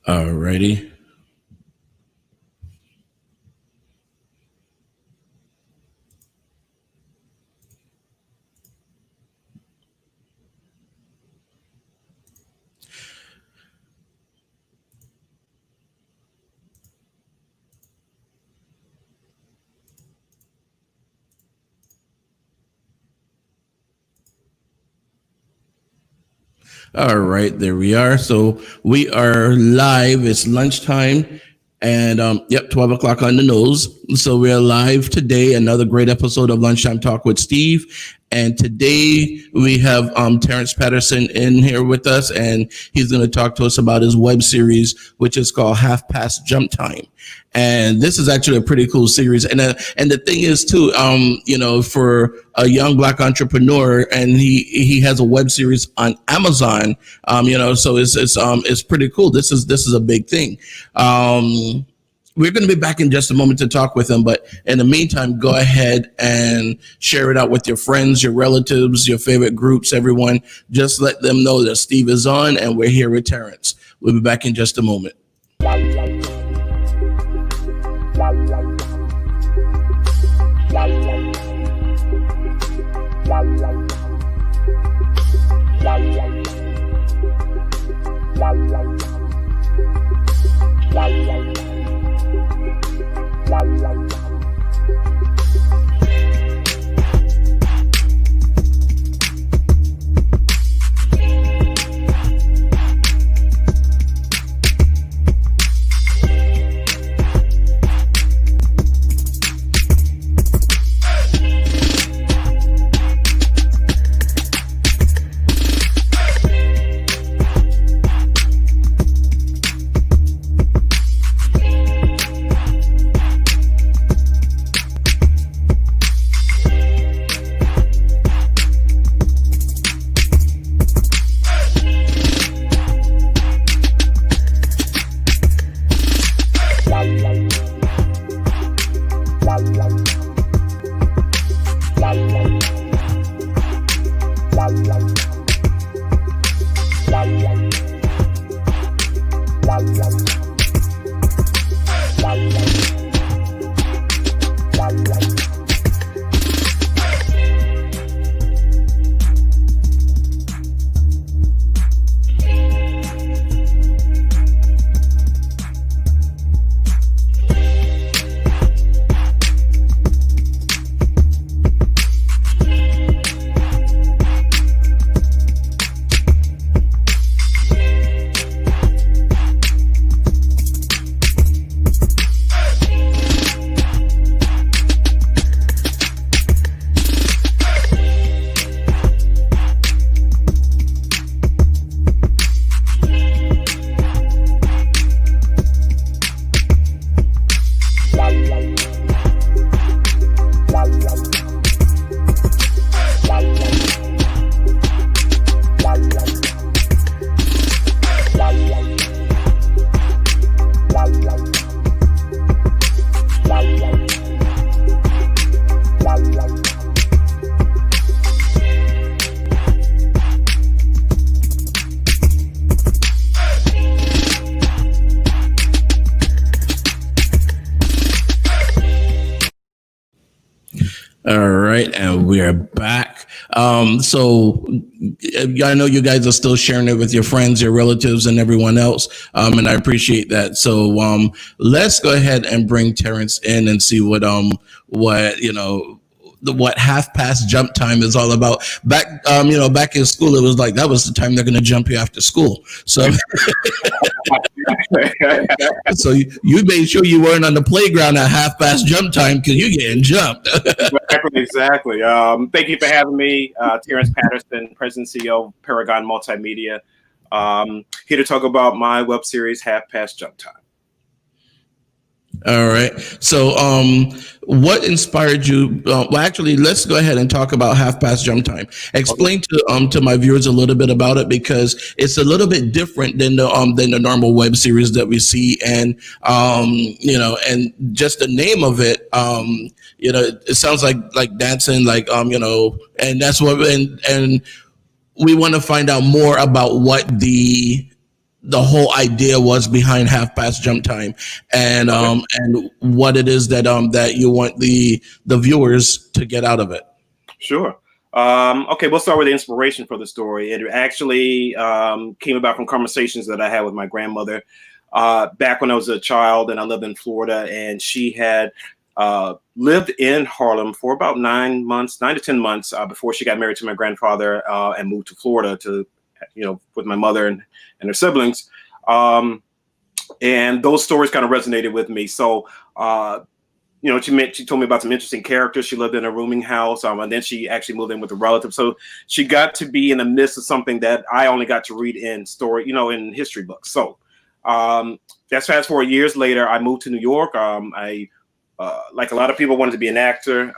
Alrighty. All right, there we are. So we are live. It's lunchtime, and yep, 12 o'clock on the nose. So we are live today. Another great episode of Lunchtime Talk with Steve. And today we have Terrence Patterson in here with us, and he's going to talk to us about his web series, which is called Half Past Jump Time. And this is actually a pretty cool series. And the thing is too, for a young Black entrepreneur, and he has a web series on Amazon, so it's pretty cool. This is a big thing. We're going to be back in just a moment to talk with him, but in the meantime, go ahead and share it out with your friends, your relatives, your favorite groups, everyone. Just let them know that Steve is on and we're here with Terrence. We'll be back in just a moment. All right, and we are back. So I know you guys are still sharing it with your friends, your relatives, and everyone else, and I appreciate that. So let's go ahead and bring Terrence in and see what half past jump time is all about. Back back in school, it was like that was the time they're going to jump you after school. So so you made sure you weren't on the playground at half past jump time because you're getting jumped. Exactly. Thank you for having me, Terrence Patterson, President and CEO of Paragon Multimedia. Here to talk about my web series, Half Past Jump Time. All right. So, what inspired you? Well, actually, let's go ahead and talk about Half Past Jump Time. Explain to my viewers a little bit about it because it's a little bit different than the normal web series that we see, and and just the name of it, it sounds like dancing, and that's what and we want to find out more about what the the whole idea was behind Half Past Jump Time, and what it is that that you want the viewers to get out of it. Sure. Okay, we'll start with the inspiration for the story. It actually came about from conversations that I had with my grandmother back when I was a child, and I lived in Florida, and she had lived in Harlem for about 9 to 10 months before she got married to my grandfather and moved to Florida to, with my mother and her siblings. And those stories kind of resonated with me. So, she told me about some interesting characters. She lived in a rooming house, and then she actually moved in with a relative. So she got to be in the midst of something that I only got to read in story, in history books. So that's fast forward years later. I moved to New York. I like a lot of people, wanted to be an actor.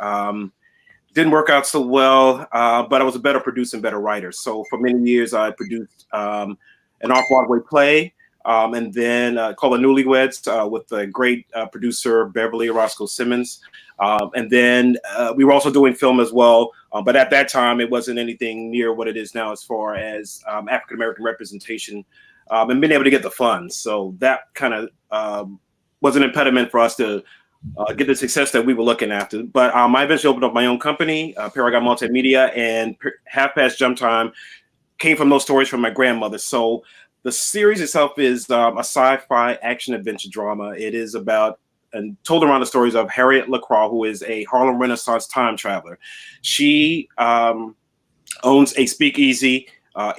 Didn't work out so well, but I was a better producer and better writer. So for many years, I produced an off-Broadway play. And then called The Newlyweds with the great producer Beverly Roscoe Simmons. And then we were also doing film as well. But at that time, it wasn't anything near what it is now as far as African-American representation and being able to get the funds. So that kind of was an impediment for us to get the success that we were looking after. But I eventually opened up my own company, Paragon Multimedia, and Half Past Jump Time came from those stories from my grandmother. So the series itself is a sci-fi action adventure drama. It is about and told around the stories of Harriet LaCroix, who is a Harlem Renaissance time traveler. She owns a speakeasy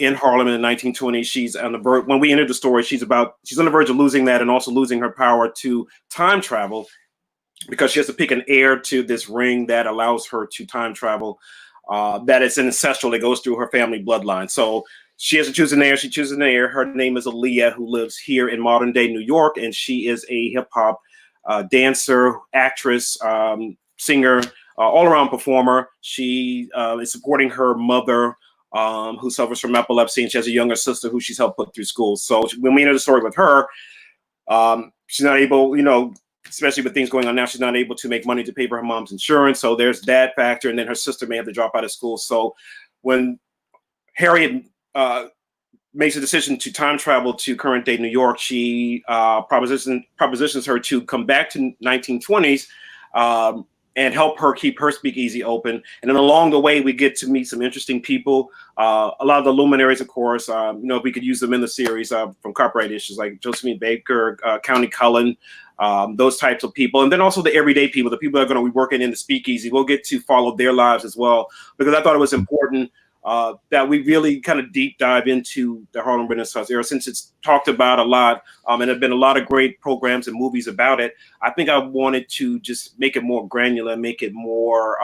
in Harlem in the 1920s. She's on the verge. When we entered the story, she's on the verge of losing that and also losing her power to time travel because she has to pick an heir to this ring that allows her to time travel. That is ancestral. That goes through her family bloodline. So she has to choose an heir. She chooses an heir. Her name is Aaliyah, who lives here in modern day New York, and she is a hip hop dancer, actress, singer, all around performer. She is supporting her mother, who suffers from epilepsy, and she has a younger sister who she's helped put through school. So when we enter the story with her, she's not able, especially with things going on now, she's not able to make money to pay for her mom's insurance. So there's that factor, and then her sister may have to drop out of school. So when Harriet makes a decision to time travel to current day New York, she propositions her to come back to 1920s and help her keep her speakeasy open. And then along the way, we get to meet some interesting people. A lot of the luminaries, of course, we could use them in the series from copyright issues like Josephine Baker, County Cullen, those types of people. And then also the everyday people, the people that are going to be working in the speakeasy. We'll get to follow their lives as well, because I thought it was important that we really kind of deep dive into the Harlem Renaissance era, since it's talked about a lot, and there have been a lot of great programs and movies about it. I think I wanted to just make it more granular, make it more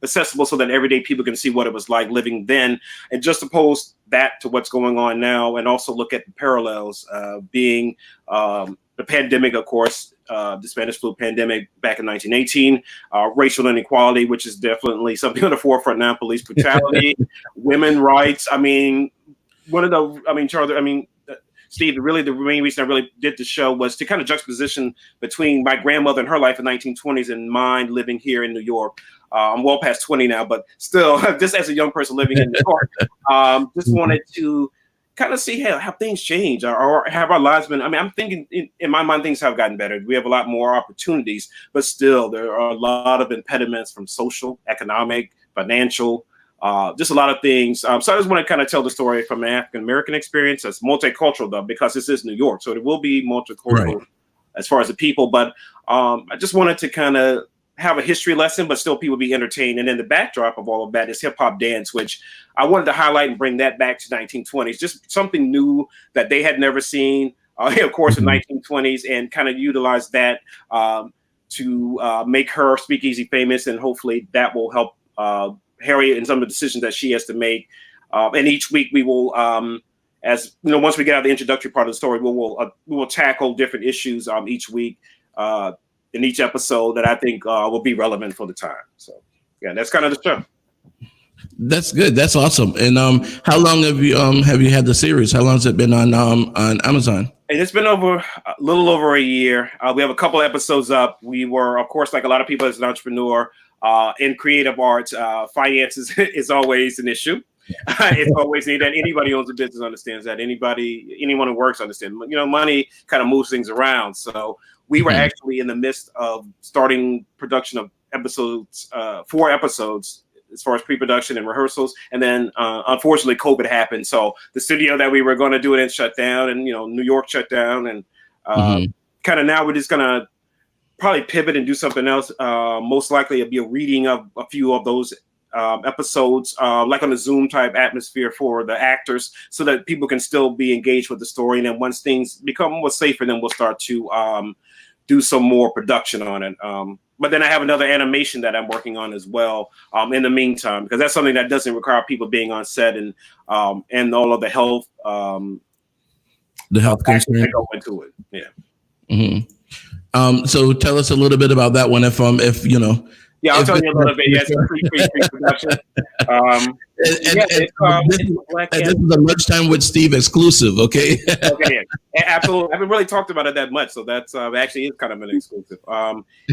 accessible so that everyday people can see what it was like living then, and just oppose that to what's going on now, and also look at the parallels being the pandemic, of course, the Spanish flu pandemic back in 1918, racial inequality, which is definitely something on the forefront now, police brutality, women rights. Charles, Steve, really the main reason I really did the show was to kind of juxtaposition between my grandmother and her life in the 1920s and mine living here in New York. I'm well past 20 now, but still, just as a young person living in New York, just wanted to kind of see how things change or have our lives been. I'm thinking in my mind, things have gotten better. We have a lot more opportunities, but still there are a lot of impediments from social, economic, financial, just a lot of things. So I just want to kind of tell the story from an African-American experience. It's multicultural though, because this is New York. So it will be multicultural as far as the people, but I just wanted to kind of have a history lesson, but still people be entertained. And then the backdrop of all of that is hip hop dance, which I wanted to highlight and bring that back to 1920s, just something new that they had never seen, of course, in 1920s, and kind of utilize that to make her speakeasy famous. And hopefully that will help Harriet in some of the decisions that she has to make. And each week we will, as you know, once we get out of the introductory part of the story, we will tackle different issues each week in each episode that I think will be relevant for the time. So yeah, that's kind of the show. That's good. That's awesome. And how long have you had the series? How long has it been on Amazon? And it's been a little over a year. We have a couple episodes up. We were, of course, like a lot of people as an entrepreneur in creative arts, finances is always an issue. It's always needed. And anybody who owns a business understands that. Anyone who works understands. Money kind of moves things around. So we were actually in the midst of starting production of episodes, 4 episodes, as far as pre-production and rehearsals. And then unfortunately COVID happened. So the studio that we were going to do it in shut down, and New York shut down, and kind of now we're just going to probably pivot and do something else. Most likely it'll be a reading of a few of those episodes, like on a Zoom type atmosphere for the actors, so that people can still be engaged with the story. And then once things become more safer, then we'll start to do some more production on it. But then I have another animation that I'm working on as well in the meantime, because that's something that doesn't require people being on set and all of the health concerns that go into it. Yeah. So tell us a little bit about that one, if you know. Yeah, I'll tell you a little bit. Yeah, it's pre-production. This is a Lunchtime with Steve exclusive, okay? Okay, yeah. Absolutely. I haven't really talked about it that much, so that's actually is kind of an exclusive.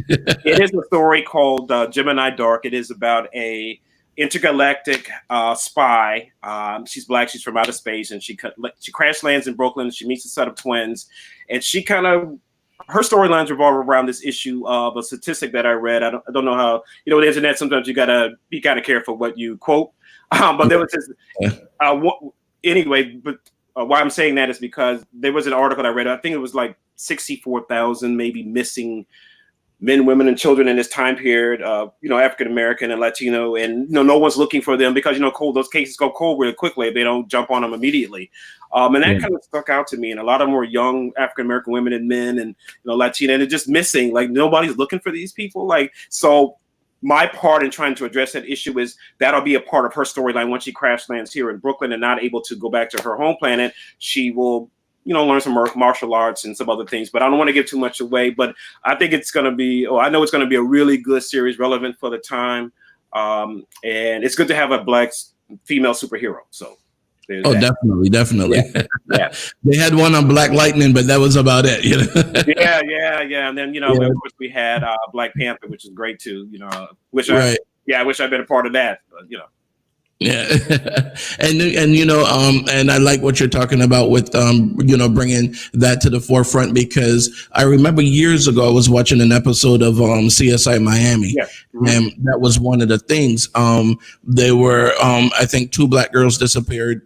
It is a story called Gemini Dark. It is about a intergalactic spy. She's Black. She's from outer space, and she crash lands in Brooklyn. She meets a set of twins, and her storylines revolve around this issue of a statistic that I read. I don't know how, with the internet, sometimes you gotta be kind of careful what you quote. But there was this, anyway, but why I'm saying that is because there was an article I read. I think it was like 64,000 maybe missing men, women, and children in this time period, African American and Latino, and no one's looking for them because those cases go cold really quickly if they don't jump on them immediately. And that kind of stuck out to me. And a lot of them were young African American women and men, and Latino, and they're just missing. Like nobody's looking for these people. So my part in trying to address that issue is that'll be a part of her storyline. Once she crash lands here in Brooklyn and not able to go back to her home planet, she will learn some martial arts and some other things, but I don't want to give too much away. But I think it's going to be, I know it's going to be a really good series, relevant for the time. And it's good to have a Black female superhero. So that. Definitely. Yeah. They had one on Black Lightning, but that was about it. Yeah. And then, of course we had Black Panther, which is great too, I wish I'd been a part of that, but Yeah, and and I like what you're talking about with bringing that to the forefront, because I remember years ago I was watching an episode of CSI Miami, and that was one of the things. They were I think 2 Black girls disappeared,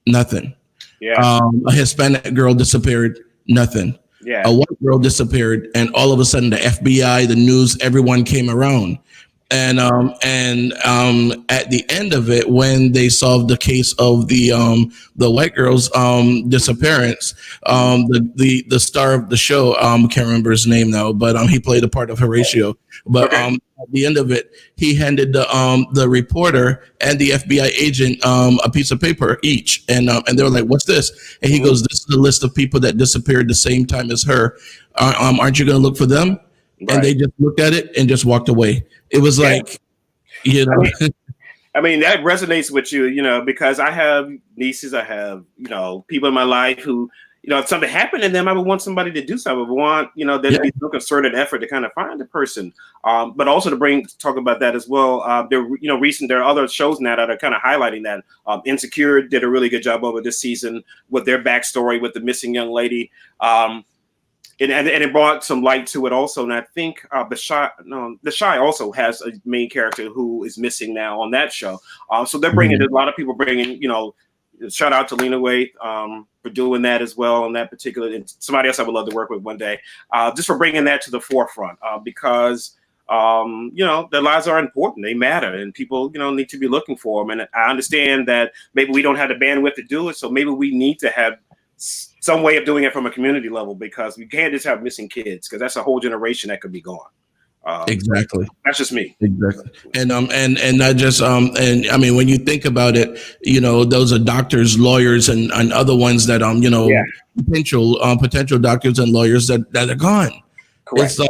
nothing. Yeah, a Hispanic girl disappeared, nothing. Yeah, a white girl disappeared, and all of a sudden the FBI, the news, everyone came around. And at the end of it, when they solved the case of the white girl's disappearance, the star of the show, can't remember his name now, but he played a part of Horatio. But at the end of it, he handed the reporter and the FBI agent a piece of paper each, and they were like, "What's this?" And he goes, "This is the list of people that disappeared the same time as her. Aren't you going to look for them?" Right. And they just looked at it and just walked away. It was like, I mean, that resonates with you, because I have nieces, I have, people in my life who, if something happened to them, I would want somebody to do something. I would want, there to be some concerted effort to kind of find the person. But also to talk about that as well. There are other shows now that are kind of highlighting that. Insecure did a really good job over this season with their backstory with the missing young lady. And it brought some light to it also. And I think The Shy also has a main character who is missing now on that show. So they're bringing a lot of people bringing, shout out to Lena Waithe for doing that as well on that particular. And somebody else I would love to work with one day, just for bringing that to the forefront because their lives are important. They matter, and people need to be looking for them. And I understand that maybe we don't have the bandwidth to do it, so maybe we need to have some way of doing it from a community level, because we can't just have missing kids, because that's a whole generation that could be gone. Exactly. That's just me. Exactly. And not just and I mean, when you think about it, those are doctors, lawyers, and other ones that potential doctors and lawyers that are gone. Correct. It's like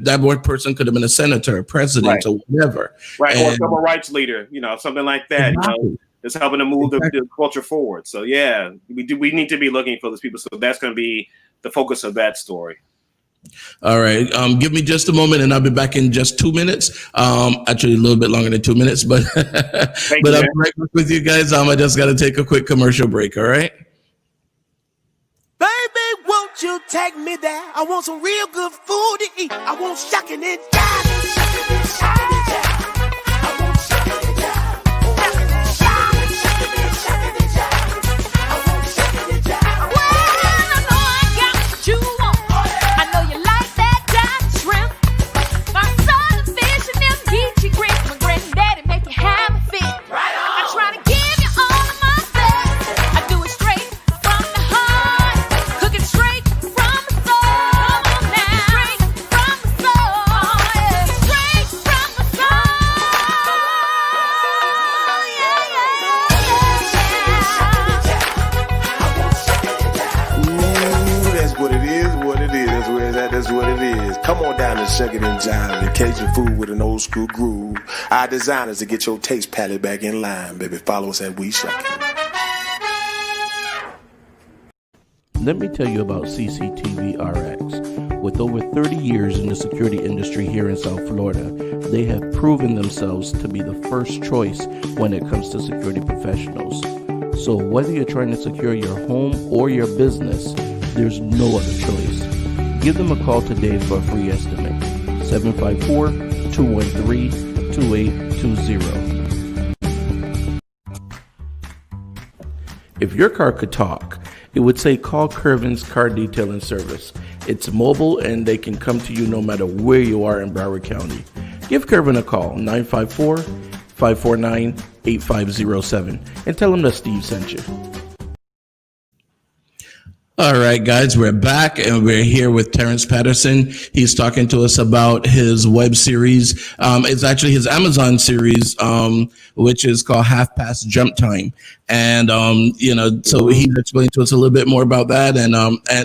that one person could have been a senator, president, or whatever, right? Or a civil rights leader, something like that. Exactly. It's helping to move the culture forward. So we need to be looking for those people. So that's going to be the focus of that story. All right. Give me just a moment, and I'll be back in just 2 minutes. Actually, a little bit longer than 2 minutes, but Thank but you, I'll be man. right back with you guys. I just got to take a quick commercial break. All right. Baby, won't you take me there? I want some real good food to eat. I want shucking and jiving. Shucking and jiving. I want shucking and jiving. Shucking and jiving. Shucking and jiving. I want shucking and jiving. Well, I know I got what you want. I know you like that dive shrimp. My southern fish and them geechee grits. My granddaddy make you have a fit. I try to give you all of my best. I do it straight from the heart. Cook it straight from the soul. Come on now. Straight from the soul. Yeah. Straight from the soul. Ooh, that's what it is, what it is. That's where it's at, that's what it is. Come on down and shuck it and jive it. Cajun food with an old school groove. Our designers to get your taste palette back in line, baby. Follow us and we shuck it. Let me tell you about CCTV RX. With over 30 years in the security industry here in South Florida, they have proven themselves to be the first choice when it comes to security professionals. So whether you're trying to secure your home or your business, there's no other choice. Give them a call today for a free estimate. 754-213-2820. If your car could talk, it would say call Curvin's Car Detailing Service. It's mobile and they can come to you no matter where you are in Broward County. Give Curvin a call, 954-549-8507, and tell him that Steve sent you. All right, guys, we're back and we're here with Terrence Patterson. He's talking to us about his web series. It's actually his Amazon series, which is called Half Past Jump Time. And, so he's explaining to us a little bit more about that and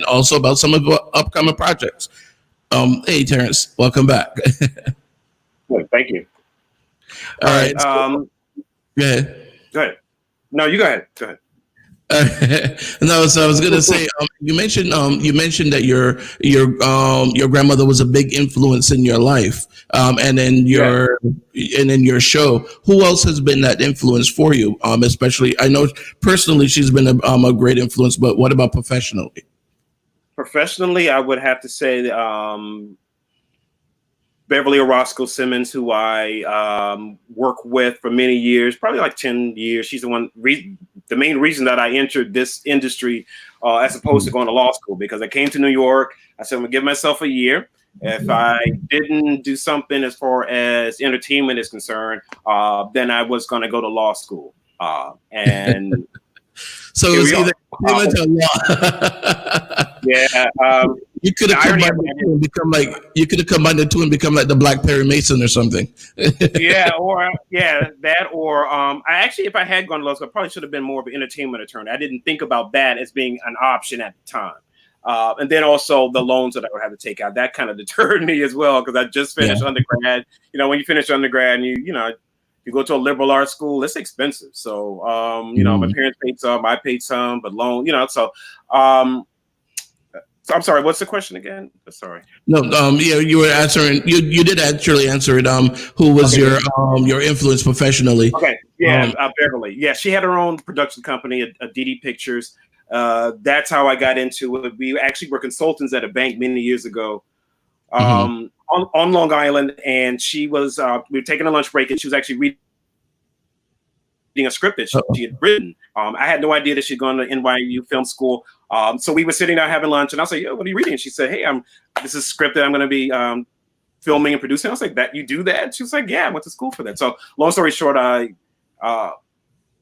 also about some of the upcoming projects. Hey, Terrence, welcome back. Good, thank you. All right. Go ahead. Go ahead. No, you go ahead. Go ahead. No, so I was gonna say you mentioned that your grandmother was a big influence in your life, and then your show. Who else has been that influence for you? Especially, I know personally she's been a great influence, but what about professionally? Professionally, I would have to say Beverly Orozco Simmons, who I work with for many years, probably like 10 years. She's the main reason that I entered this industry as opposed to going to law school, because I came to New York. I said, I'm gonna give myself a year. If I didn't do something as far as entertainment is concerned, then I was gonna go to law school. And so it was either law. Yeah. You could have combined the two and become like the Black Perry Mason or something. I actually, if I had gone to law school, I probably should have been more of an entertainment attorney. I didn't think about that as being an option at the time. And then also the loans that I would have to take out, that kind of deterred me as well, because I just finished undergrad. When you finish undergrad and you go to a liberal arts school, it's expensive. So, my parents paid some, I paid some, but loan, so I'm sorry. What's the question again? Sorry. No. You were answering. You did actually answer it. Who was your influence professionally? Okay. Yeah. Beverly. Yeah. She had her own production company, a DD Pictures. That's how I got into it. We actually were consultants at a bank many years ago, on Long Island, and she was. We were taking a lunch break, and she was actually reading a script that she had written. I had no idea that she'd gone to NYU Film School. So we were sitting down having lunch, and I was like, "Yo, what are you reading?" And she said, "Hey, this is a script that I'm going to be filming and producing." I was like, "That you do that?" She was like, "Yeah, I went to school for that." So long story short, I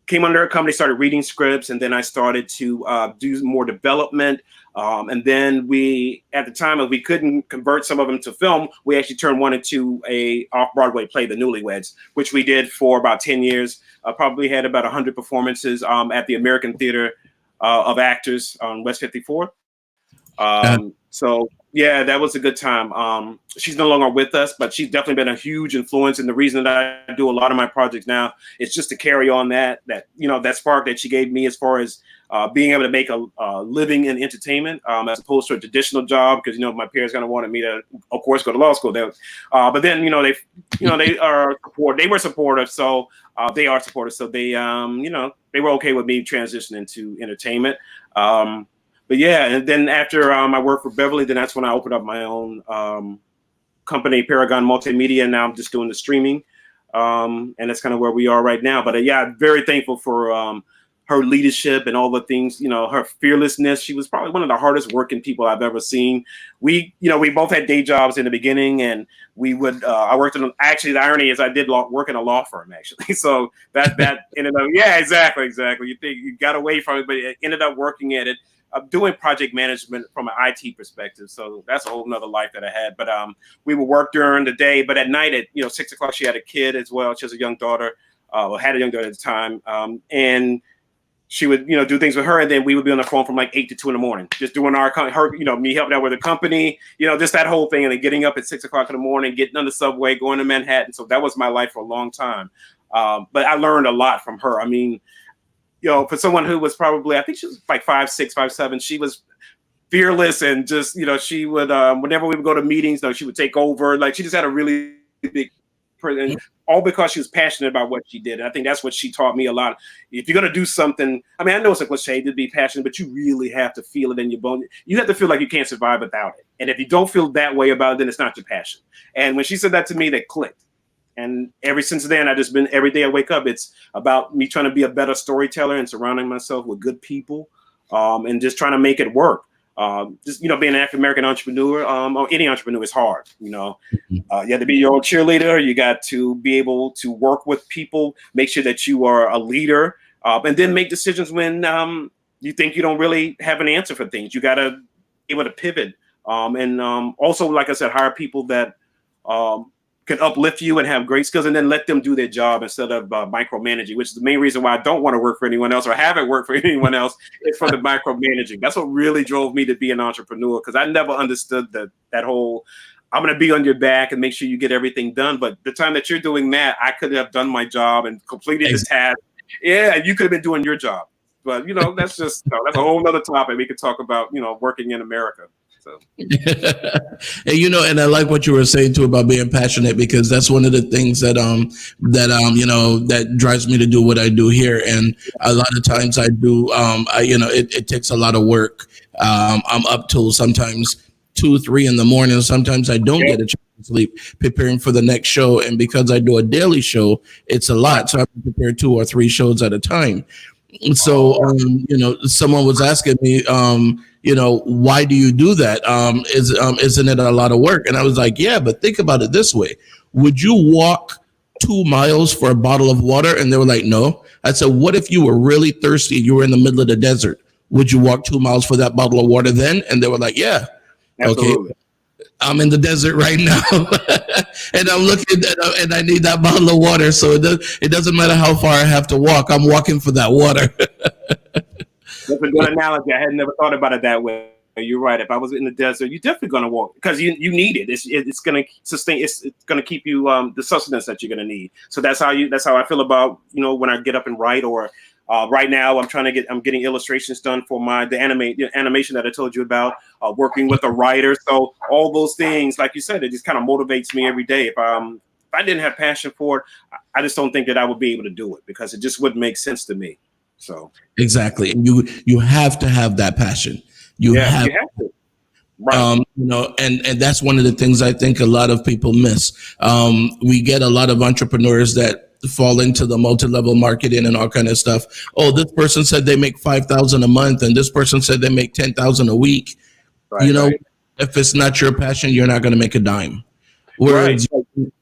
came under a company, started reading scripts, and then I started to do more development. And then at the time, if we couldn't convert some of them to film, we actually turned one into a off-Broadway play, The Newlyweds, which we did for about 10 years. Probably had about 100 performances at the American Theater of Actors on West 54th. So yeah, that was a good time. She's no longer with us, but she's definitely been a huge influence. And the reason that I do a lot of my projects now is just to carry on that spark that she gave me as far as being able to make a living in entertainment as opposed to a traditional job, because my parents kind of wanted me to, of course, go to law school. But then they are they were supportive, so they are supportive. So they they were okay with me transitioning to entertainment. But yeah, and then after I worked for Beverly, then that's when I opened up my own company, Paragon Multimedia. And now I'm just doing the streaming, and that's kind of where we are right now. But yeah, I'm very thankful for her leadership and all the things, her fearlessness. She was probably one of the hardest working people I've ever seen. We both had day jobs in the beginning, and we would, I worked in, actually, the irony is I did work in a law firm, actually. So that ended up, yeah, exactly. You think you got away from it, but it ended up working at it, doing project management from an IT perspective. So that's a whole nother life that I had. But we would work during the day, but at night at, 6 o'clock, she had a kid as well. She has a young daughter, had a young daughter at the time. And she would, do things with her, and then we would be on the phone from like 8 to 2 in the morning, just doing me helping out with the company, just that whole thing, and then getting up at 6 o'clock in the morning, getting on the subway, going to Manhattan. So that was my life for a long time. But I learned a lot from her. I mean, for someone who was probably, I think she was like 5'6", 5'7", she was fearless, and just, she would, whenever we would go to meetings, she would take over. Like, she just had a really big person, all because she was passionate about what she did. And I think that's what she taught me a lot. If you're going to do something, I mean, I know it's a cliche to be passionate, but you really have to feel it in your bone. You have to feel like you can't survive without it. And if you don't feel that way about it, then it's not your passion. And when she said that to me, that clicked. And ever since then, I just been, every day I wake up, it's about me trying to be a better storyteller and surrounding myself with good people, and just trying to make it work. Just, being an African-American entrepreneur, or any entrepreneur, is hard. You have to be your own cheerleader. You got to be able to work with people, make sure that you are a leader, and then make decisions when you think you don't really have an answer for things. You got to be able to pivot. And also, like I said, hire people that can uplift you and have great skills, and then let them do their job instead of micromanaging, which is the main reason why I don't want to work for anyone else, or haven't worked for anyone else, is for the micromanaging. That's what really drove me to be an entrepreneur, because I never understood that whole, I'm going to be on your back and make sure you get everything done. But the time that you're doing that, I could have done my job and completed the task. Yeah, you could have been doing your job. But, that's just, that's a whole other topic we could talk about, working in America. So. And I like what you were saying too about being passionate, because that's one of the things that that drives me to do what I do here. And a lot of times I do, it takes a lot of work. I'm up till sometimes 2, 3 in the morning. Sometimes I don't get a chance to sleep preparing for the next show. And because I do a daily show, it's a lot. So I prepare 2 or 3 shows at a time. So, someone was asking me, why do you do that? Isn't it a lot of work? And I was like, yeah, but think about it this way. Would you walk 2 miles for a bottle of water? And they were like, no. I said, what if you were really thirsty? You were in the middle of the desert. Would you walk 2 miles for that bottle of water then? And they were like, yeah. Absolutely. Okay. I'm in the desert right now, and I'm looking and I need that bottle of water. So it doesn't matter how far I have to walk. I'm walking for that water. That's a good analogy. I had never thought about it that way. You're right. If I was in the desert, you're definitely going to walk, because you need it. It's going to sustain. It's going to keep you the sustenance that you're going to need. So that's how I feel about, when I get up and write, or right now I'm getting illustrations done for the animation that I told you about, working with a writer. So all those things, like you said, it just kind of motivates me every day. If I didn't have passion for it, I just don't think that I would be able to do it, because it just wouldn't make sense to me. So exactly. And you have to have that passion. You have to. Right. And that's one of the things I think a lot of people miss. We get a lot of entrepreneurs that fall into the multi-level marketing and all kind of stuff. Oh, this person said they make $5,000 a month, and this person said they make $10,000 a week. Right, if it's not your passion, you're not going to make a dime. Whereas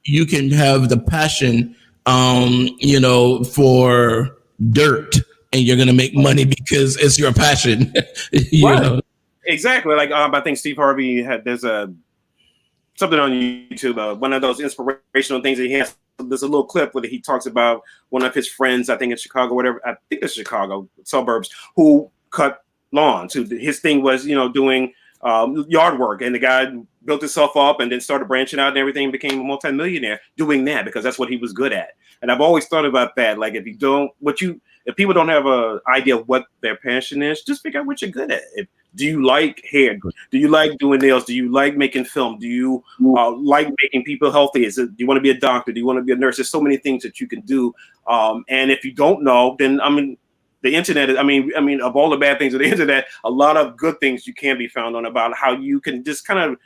you can have the passion, for dirt, and you're going to make money because it's your passion. you know? Exactly. Like I think Steve Harvey there's something on YouTube, one of those inspirational things that he has. There's a little clip where he talks about one of his friends, I think in Chicago, whatever. I think it's Chicago suburbs, who cut lawns. His thing was, doing yard work, and the guy built himself up and then started branching out and everything, and became a multimillionaire doing that because that's what he was good at. And I've always thought about that. Like if people don't have an idea of what their passion is, just figure out what you're good at. Do you like hair? Do you like doing nails? Do you like making film? Do you like making people healthy? Do you want to be a doctor? Do you want to be a nurse? There's so many things that you can do. And if you don't know, then the internet is, of all the bad things of the internet, a lot of good things you can be found on about how you can just kind of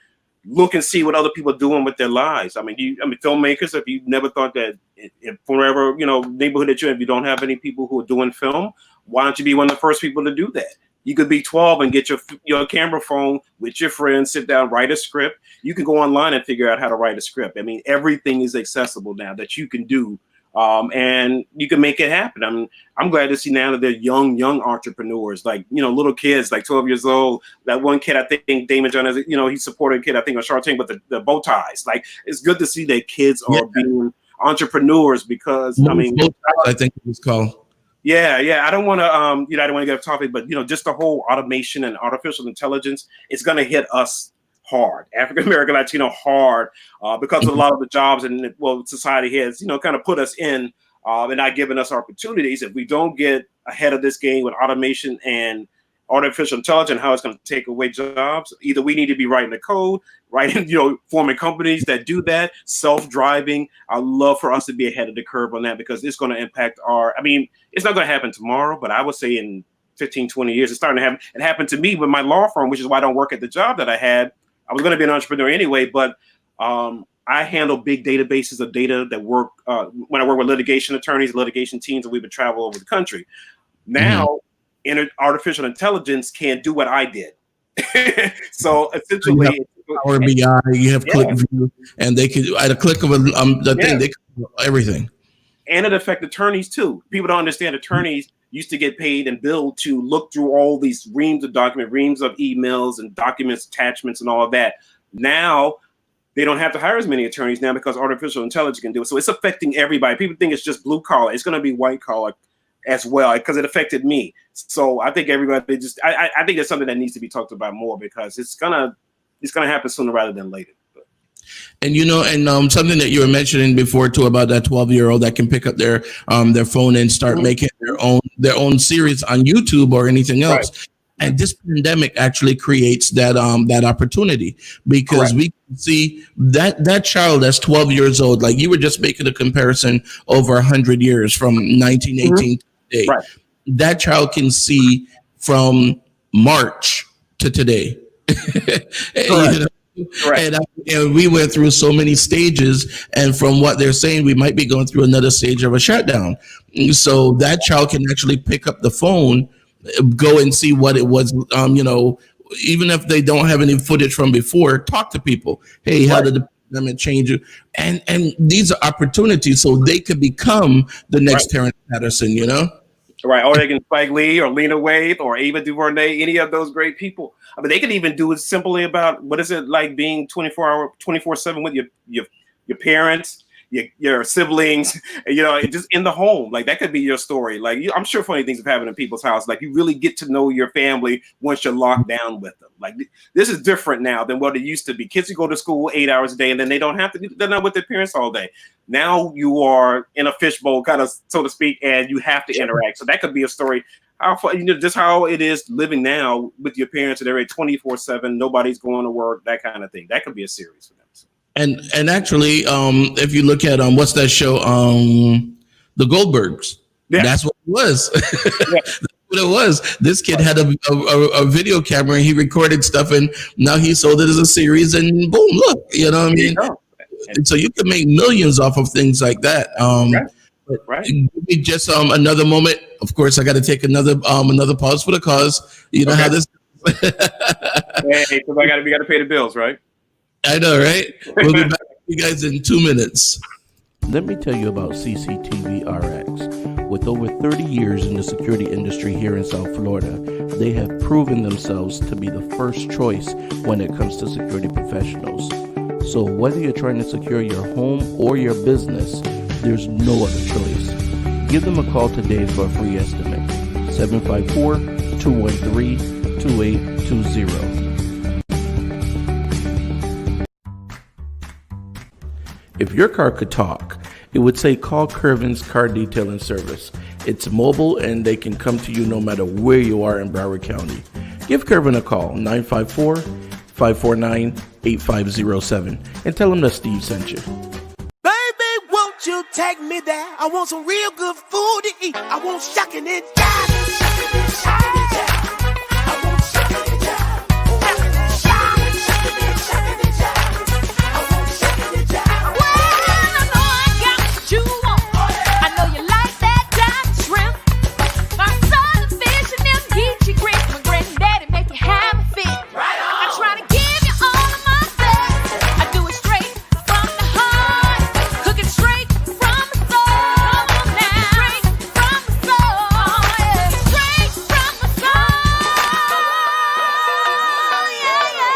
look and see what other people are doing with their lives. Filmmakers, if you never thought that if forever, neighborhood that you're in, if you don't have any people who are doing film, why don't you be one of the first people to do that? You could be 12 and get your camera phone with your friends, sit down, write a script. You can go online and figure out how to write a script. Everything is accessible now that you can do. And you can make it happen. I'm glad to see now that they're young entrepreneurs, like, little kids, like 12 years old. That one kid, I think Damon John, he supported a kid, I think on Shark Tank, with the bow ties. Like, it's good to see that kids are being entrepreneurs because, I think it was called. Yeah. I don't want to, I don't want to get off topic, but, just the whole automation and artificial intelligence, it's going to hit us hard, African American, Latino hard, because a lot of the jobs and society has, kind of put us in and not giving us opportunities. If we don't get ahead of this game with automation and artificial intelligence, how it's going to take away jobs, either we need to be writing the code, forming companies that do that, self-driving. I love for us to be ahead of the curve on that because it's going to impact it's not going to happen tomorrow, but I would say in 15, 20 years, it's starting to happen. It happened to me with my law firm, which is why I don't work at the job that I had. I was going to be an entrepreneur anyway, but I handle big databases of data that work when I work with litigation attorneys, litigation teams, and we would travel over the country. Now, artificial intelligence can't do what I did. So essentially, Power BI, you have ClickView, and they could at a click of thing, they could do everything. And it affects attorneys too. People don't understand attorneys used to get paid and billed to look through all these reams of documents, reams of emails and documents, attachments, and all of that. Now they don't have to hire as many attorneys now because artificial intelligence can do it. So it's affecting everybody. People think it's just blue collar. It's going to be white collar as well because it affected me. So I think everybody I think that's something that needs to be talked about more because it's gonna happen sooner rather than later. And something that you were mentioning before too about that 12-year-old that can pick up their phone and start making their own series on YouTube or anything else. Right. And this pandemic actually creates that opportunity because we can see that child that's 12 years old, like you were just making a comparison over 100 years from 1918 to today. Right. That child can see from March to today. Right. And we went through so many stages, and from what they're saying, we might be going through another stage of a shutdown. So that child can actually pick up the phone, go and see what it was, even if they don't have any footage from before, talk to people. Hey, how did the pandemic change you? And these are opportunities so they could become the next Terrence Patterson, Right, or they can Spike Lee or Lena Waithe or Ava DuVernay, any of those great people. They could even do it simply about what is it like being 24/7 with your parents, your siblings, just in the home. Like that could be your story. Like I'm sure funny things have happened in people's house. Like you really get to know your family once you're locked down with them. Like this is different now than what it used to be. Kids who go to school 8 hours a day and then they don't have to. They're not with their parents all day. Now you are in a fishbowl, kind of so to speak, and you have to interact. So that could be a story. Just how it is living now with your parents and they're 24/7. Nobody's going to work. That kind of thing. That could be a series for them. So. And actually, if you look at what's that show, The Goldbergs, that's what it was. That's what it was. This kid had a video camera and he recorded stuff, and now he sold it as a series, and boom, look, you know what I mean? And so you can make millions off of things like that. Give me just another moment. Of course, I got to take another pause for the cause. You know how this. Hey, so we got to pay the bills, right? I know, right? We'll be back with you guys in 2 minutes. Let me tell you about CCTV RX. With over 30 years in the security industry here in South Florida, they have proven themselves to be the first choice when it comes to security professionals. So whether you're trying to secure your home or your business, there's no other choice. Give them a call today for a free estimate. 754-213-2820. If your car could talk, it would say call Curvin's Car Detailing Service. It's mobile and they can come to you no matter where you are in Broward County. Give Curvin a call, 954-549-8507, and tell him that Steve sent you. Baby, won't you take me there? I want some real good food to eat. I want shucking and jiving. Shucking and jiving. I want shucking and jiving. Shucking and jiving. Shucking and jiving. I want shucking and jiving. Well, I know I got what you want. I know you like that diamond shrimp. My southern fish and them geechee grits. My granddaddy make you have a fit. I try to give you all of my best. I do it straight from the heart. Cook it straight from the soul. Come on now. Straight from the soul. Yeah. Straight from the soul. Yeah, yeah, yeah,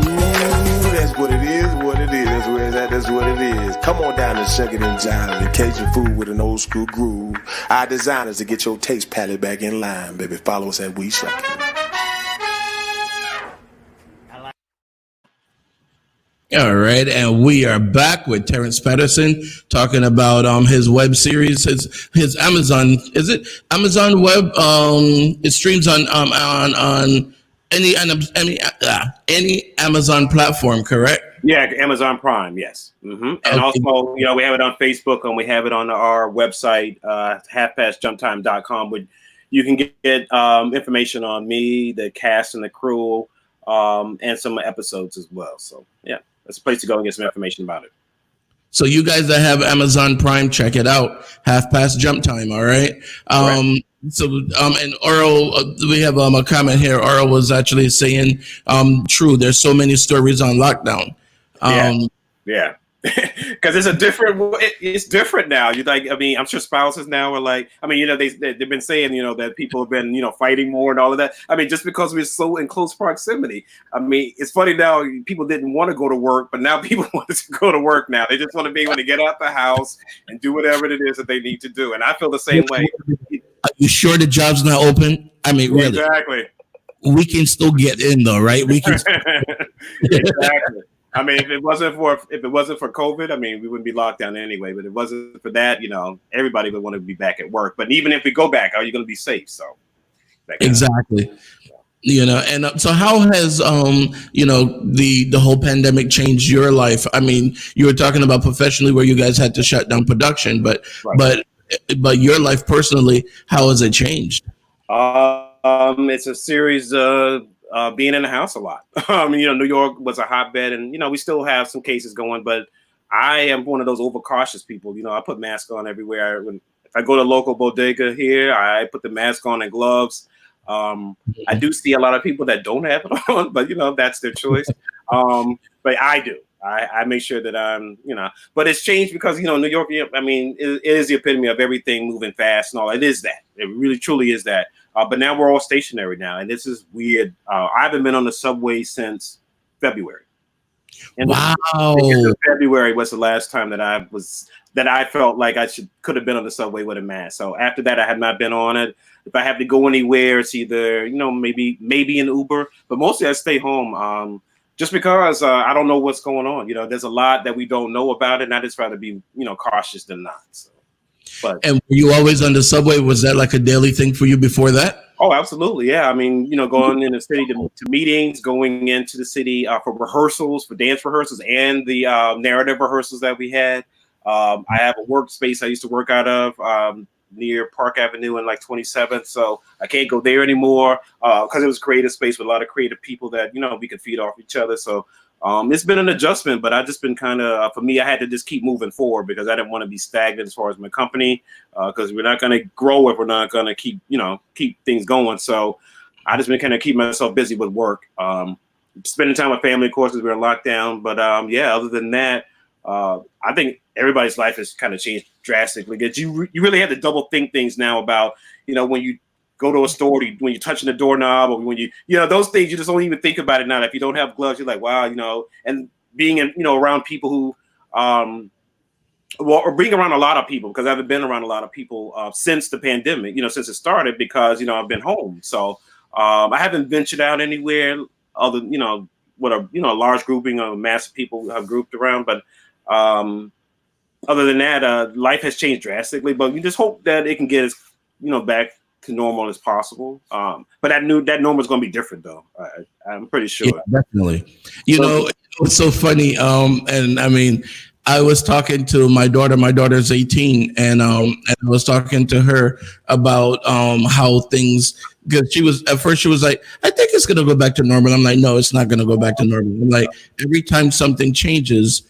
Ooh, that's what it is, what it is. That's where it's at, that's what it is. Come on down and check it and jive it. Cajun food with an old school groove. Our designers to get your taste palette back in line, baby. Follow us at We Shuck It. All right, and we are back with Terrence Patterson talking about his web series, his Amazon. Is it Amazon Web? It streams on any Amazon platform, correct? Yeah, Amazon Prime, yes. And Okay. also, we have it on Facebook and we have it on our website, halfpastjumptime.com, where you can get information on me, the cast and the crew, and some episodes as well. So, yeah, that's a place to go and get some information about it. So you guys that have Amazon Prime, check it out. Half Past Jump Time, all right? And Oral, we have a comment here. Oral was actually saying, true, there's so many stories on lockdown. Yeah. Because it's different now. I'm sure spouses now are like, they've been saying, that people have been, fighting more and all of that. Just because we're so in close proximity. It's funny now, people didn't want to go to work, but now people want to go to work now. They just want to be able to get out the house and do whatever it is that they need to do. And I feel the same way. Are you sure the job's not open? Really? Exactly. We can still get in though, right? We can. Exactly. If it wasn't for COVID, we wouldn't be locked down anyway. But if it wasn't for that, everybody would want to be back at work. But even if we go back, are you going to be safe? So exactly. So how has the whole pandemic changed your life? You were talking about professionally where you guys had to shut down production, but your life personally, how has it changed? It's a series of being in the house a lot. New York was a hotbed, and we still have some cases going, but I am one of those overcautious people. I put masks on everywhere. If I go to a local bodega here, I put the mask on and gloves. I do see a lot of people that don't have it on, but that's their choice. But I do. I make sure that I'm, but it's changed because, New York, it is the epitome of everything moving fast and all. It is that. It really, truly is that. But now we're all stationary now, and this is weird. I haven't been on the subway since February. And wow. February was the last time that I felt like I could have been on the subway with a mask. So after that, I have not been on it. If I have to go anywhere, it's either, maybe an Uber, but mostly I stay home. Just because I don't know what's going on. There's a lot that we don't know about it, and I just rather be, cautious than not. So. And were you always on the subway? Was that like a daily thing for you before that? Oh, absolutely. Yeah. Going in the city to meetings, going into the city for rehearsals, for dance rehearsals, and the narrative rehearsals that we had. I have a workspace I used to work out of near Park Avenue and 27th. So I can't go there anymore because it was creative space with a lot of creative people that, we could feed off each other. So it's been an adjustment, but I've just been kind of, for me, I had to just keep moving forward because I didn't want to be stagnant as far as my company because we're not going to grow if we're not going to keep things going. So I just been kind of keep myself busy with work, spending time with family, of course, as we're locked down. But other than that, I think everybody's life has kind of changed drastically. Because you really have to double think things now about, when you go to a store, when you're touching the doorknob, or when those things, you just don't even think about it now. If you don't have gloves, you're like, wow, and being in, around people who, or being around a lot of people, because I've been around a lot of people since the pandemic, since it started, because, I've been home. So I haven't ventured out anywhere other, what a a large grouping of massive people have grouped around. But other than that, life has changed drastically. But we just hope that it can get as back to normal as possible. But that normal is going to be different, though. I'm pretty sure. Yeah, definitely. It's so funny. And I mean, I was talking to my daughter. My daughter's 18, and I was talking to her about how things. Because at first she was like, I think it's gonna go back to normal. I'm like, no, it's not gonna go back to normal. I'm like, every time something changes,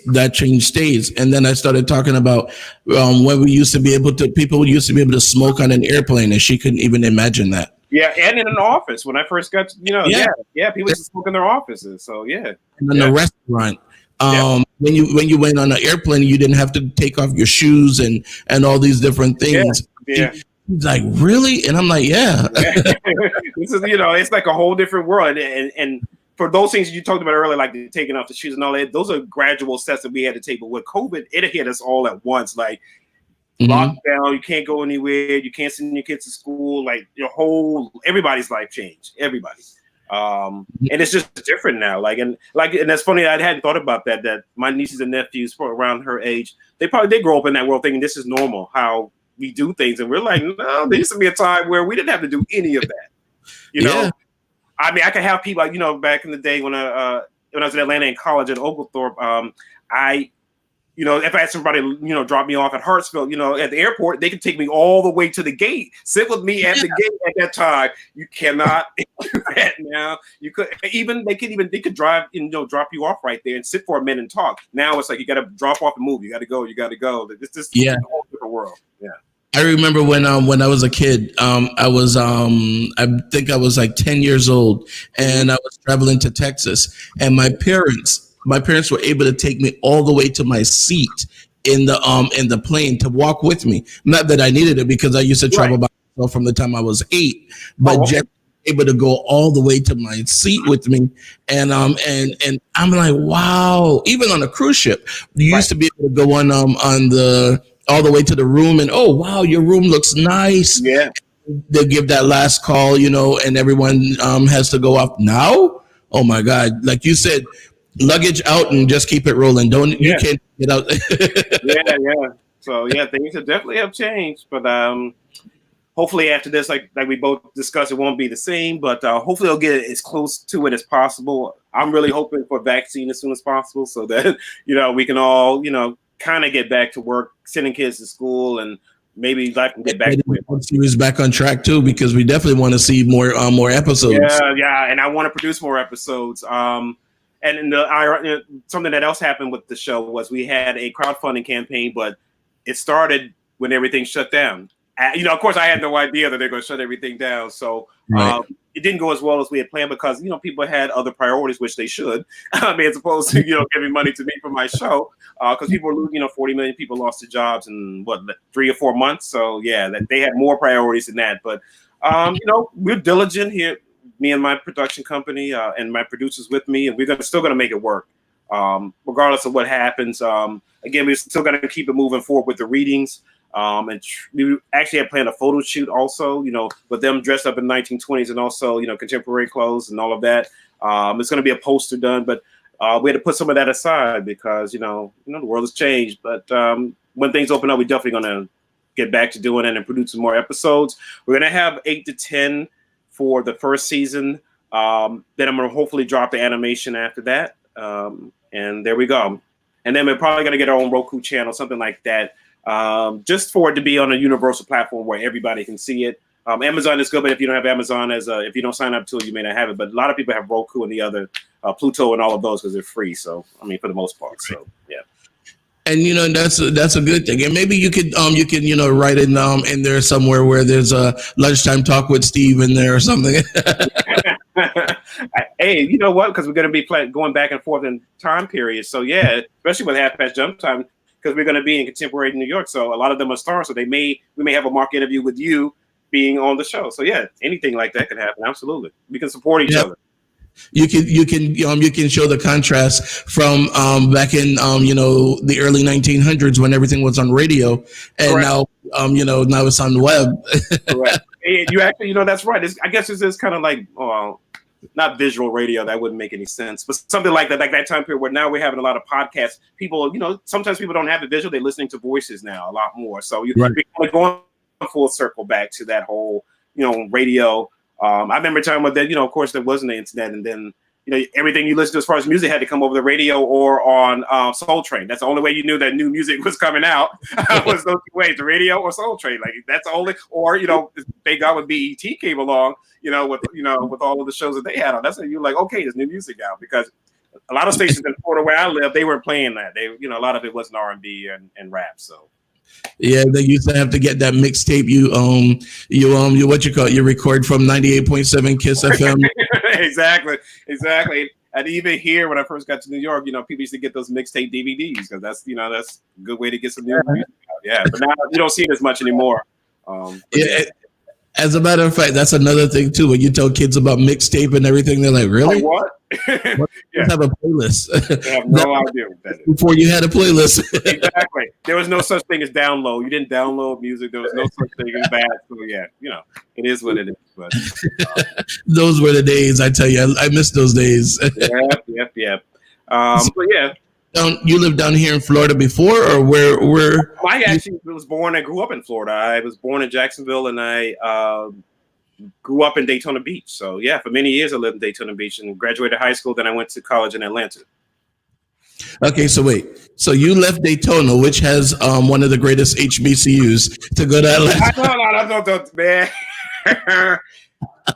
that change stays. And then I started talking about when we used to be able to. People used to be able to smoke on an airplane, and she couldn't even imagine that. Yeah, and in an office when I first got, people used to smoke in their offices. So yeah, and in the restaurant. When you went on an airplane, you didn't have to take off your shoes and all these different things. Yeah. He's like, really? And I'm like, yeah. This is, it's like a whole different world. And for those things you talked about earlier, like taking off the shoes and all that, those are gradual steps that we had to take. But with COVID, it hit us all at once. Like lockdown, you can't go anywhere, you can't send your kids to school. Like everybody's life changed. Everybody. And it's just different now. And that's funny. I hadn't thought about that my nieces and nephews around her age, they grow up in that world thinking this is normal, how we do things. And we're like, no, there used to be a time where we didn't have to do any of that. You know, I mean, I could have people, back in the day when I was in Atlanta in college at Oglethorpe, if I had somebody, drop me off at Hartsfield, at the airport, they could take me all the way to the gate, sit with me at the gate at that time. You cannot do that now. You could they could drive and drop you off right there and sit for a minute and talk. Now it's like you got to drop off and move. You got to go. It's just a whole different world. Yeah. I remember when I was a kid, I think I was like 10 years old, and I was traveling to Texas, and my parents were able to take me all the way to my seat in the plane to walk with me. Not that I needed it, because I used to travel by myself from the time I was 8, but just able to go all the way to my seat with me. And I'm like, wow. Even on a cruise ship, you used to be able to go on all the way to the room, and oh wow, your room looks nice. Yeah. They'll give that last call, and everyone has to go off. Now, oh my God, like you said, luggage out and just keep it rolling. You can't get out. Yeah. So things definitely have changed, but hopefully after this, like we both discussed, it won't be the same, but hopefully it'll get as close to it as possible. I'm really hoping for a vaccine as soon as possible, so that we can all kind of get back to work, sending kids to school, and maybe life can get back to it. Series back on track too, because we definitely want to see more episodes. Yeah, and I want to produce more episodes. And something that else happened with the show was we had a crowdfunding campaign, but it started when everything shut down. Of course, I had no idea that they're going to shut everything down. So it didn't go as well as we had planned, because people had other priorities, which they should. I mean, as opposed to giving money to me for my show, because people were losing. 40 million people lost their jobs in 3 or 4 months. So that they had more priorities than that. But we're diligent here, me and my production company and my producers with me, and we're still going to make it work, regardless of what happens. Again, we're still going to keep it moving forward with the readings. And we actually had planned a photo shoot also, with them dressed up in 1920s and also, contemporary clothes and all of that. It's going to be a poster done, but we had to put some of that aside because, the world has changed. But when things open up, we're definitely going to get back to doing it and producing more episodes. We're going to have 8 to 10 for the first season. Then I'm going to hopefully drop the animation after that. And there we go. And then we're probably going to get our own Roku channel, something like that. Just for it to be on a universal platform where everybody can see it. Amazon is good, but if you don't have Amazon if you don't sign up to it, you may not have it. But a lot of people have Roku and the other Pluto and all of those because they're free. So for the most part. So yeah. And that's a good thing. And maybe you could write it in there somewhere where there's a lunchtime talk with Steve in there or something. Hey, you know what? Because we're going to be going back and forth in time periods. So especially with Half Past Jump Time. Because we're going to be in contemporary New York, so a lot of them are stars. So we may have a mock interview with you being on the show. So anything like that can happen. Absolutely, we can support each other. You can show the contrast from back in the early 1900s when everything was on radio, and now now it's on the web. Correct. You actually that's right. I guess it's just kind of like not visual radio. That wouldn't make any sense. But something like that time period where now we're having a lot of podcasts. People, sometimes people don't have the visual. They're listening to voices now a lot more. So we're going full circle back to that whole, radio. I remember a time when that, of course, there wasn't the internet, and then everything you listen to as far as music had to come over the radio or on Soul Train. That's the only way you knew that new music was coming out was those two ways: the radio or Soul Train. Like that's the only, or thank God when BET came along, with all of the shows that they had on. That's when you're like, okay, there's new music out, because a lot of stations in Florida where I live, they weren't playing that. They, a lot of it wasn't R&B and rap. So. Yeah, they used to have to get that mixtape. You what you call it? You record from 98.7 Kiss FM. Exactly. And even here, when I first got to New York, people used to get those mixtape DVDs, because that's a good way to get some new music out. Yeah, but now you don't see it as much anymore. As a matter of fact, that's another thing too. When you tell kids about mixtape and everything, they're like, "Really? Like what?" Yeah. Have a playlist. They have no idea what that is. Before you had a playlist. Exactly. There was no such thing as download. You didn't download music. There was no such thing as that. So yeah, it is what it is. But those were the days. I tell you, I miss those days. Yep. But yeah. You lived down here in Florida before, or where? I actually was born and grew up in Florida. I was born in Jacksonville, and I grew up in Daytona Beach. So yeah, for many years I lived in Daytona Beach and graduated high school. Then I went to college in Atlanta. Okay, so wait. So you left Daytona, which has one of the greatest HBCUs, to go to Atlanta. No, man.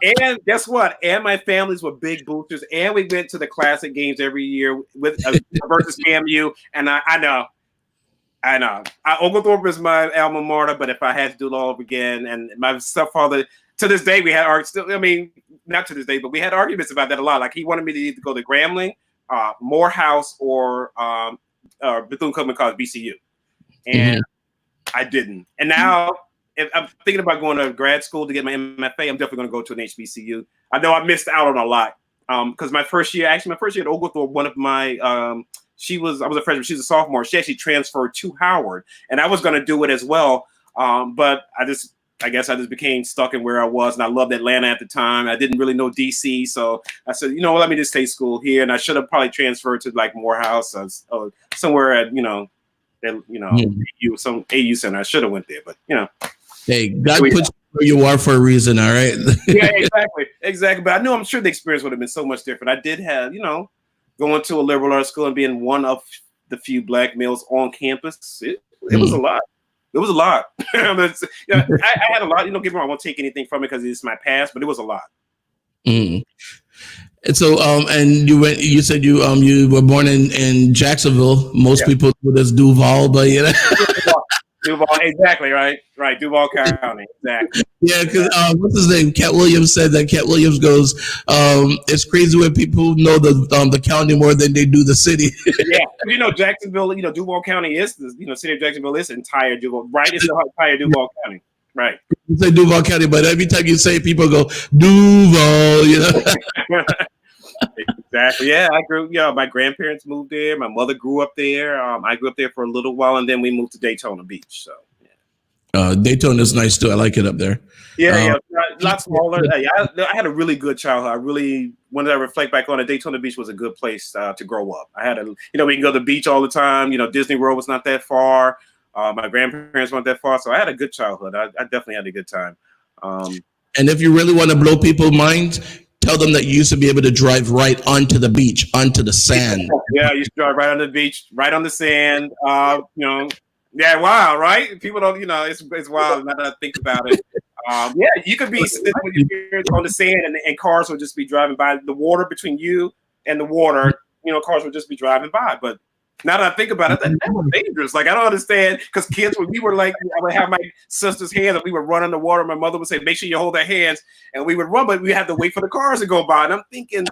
And guess what? And my families were big boosters, and we went to the classic games every year with versus FAMU. And I know. Oglethorpe is my alma mater, but if I had to do it all over again, and my stepfather, to this day, we had not to this day, but we had arguments about that a lot. Like he wanted me to either go to Grambling, Morehouse, or Bethune-Cookman College, BCU, and I didn't. And now, if I'm thinking about going to grad school to get my MFA, I'm definitely going to go to an HBCU. I know I missed out on a lot because my first year at Oglethorpe, one of my I was a freshman, she's a sophomore. She actually transferred to Howard, and I was going to do it as well, but I guess I just became stuck in where I was, and I loved Atlanta at the time. I didn't really know DC, so I said, let me just stay school here. And I should have probably transferred to like Morehouse or somewhere at some AU center. I should have went there, but Hey, God put you where you are for a reason, all right? Yeah, exactly. But I'm sure the experience would have been so much different. I did have, going to a liberal arts school and being one of the few black males on campus. It was a lot. It was a lot. I had a lot. Give me wrong, I won't take anything from it because it's my past, but it was a lot. And so, and you said you were born in Jacksonville. Most people do this Duval, but Duval, exactly, right, Duval County, exactly. Yeah, because what's his name? Cat Williams said that. Cat Williams goes, "It's crazy when people know the county more than they do the city." Yeah, Jacksonville, Duval County is the city of Jacksonville is entire Duval, right? It's the entire Duval County, right? You say Duval County, but every time you say it, people go Duval, Exactly. Yeah, I grew. My grandparents moved there. My mother grew up there. I grew up there for a little while, and then we moved to Daytona Beach. So, Daytona is nice too. I like it up there. Yeah, a lot smaller. I had a really good childhood. When I reflect back on it, Daytona Beach was a good place to grow up. I had we can go to the beach all the time. Disney World was not that far. My grandparents weren't that far, so I had a good childhood. I definitely had a good time. And if you really want to blow people's minds, tell them that you used to be able to drive right onto the beach, onto the sand. Yeah, you used to drive right on the beach, right on the sand. Yeah, wow, right? People don't, it's wild now that I think about it. You could be sitting with your parents on the sand, and cars would just be driving by. The water between you and the water, cars would just be driving by. But now that I think about it, that was dangerous. Like, I don't understand, because kids, when we were like, I would have my sister's hands and we would run in the water. My mother would say, make sure you hold their hands. And we would run, but we had to wait for the cars to go by. And I'm thinking,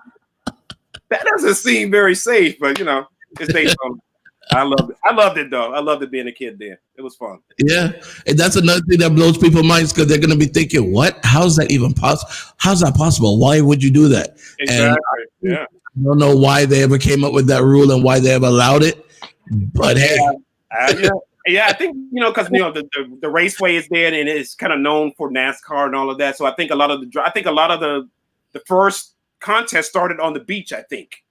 that doesn't seem very safe, but it's Daytona. I loved it though. I loved it being a kid there. It was fun. Yeah. And that's another thing that blows people's minds, because they're going to be thinking, what? How's that even possible? How's that possible? Why would you do that? Exactly. Yeah. I don't know why they ever came up with that rule and why they ever allowed it, but hey. I think, because, the raceway is there and it's kind of known for NASCAR and all of that. So I think a lot of the first contest started on the beach, I think.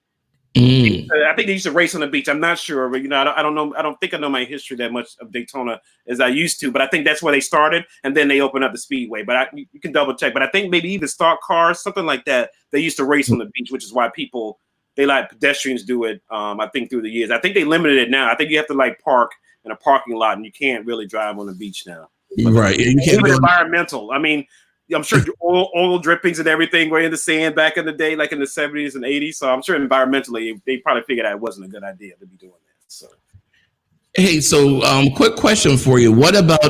Mm. I think they used to race on the beach. I'm not sure, but I don't know. I don't think I know my history that much of Daytona as I used to. But I think that's where they started, and then they opened up the speedway. But you can double check. But I think maybe even stock cars, something like that. They used to race on the beach, which is why they let pedestrians do it. I think through the years. I think they limited it now. I think you have to park in a parking lot, and you can't really drive on the beach now. Right. You can't even environmental. I mean, I'm sure oil drippings and everything were in the sand back in the day, like in the 70s and 80s. So I'm sure environmentally, they probably figured out it wasn't a good idea to be doing that. So, hey, so quick question for you. What about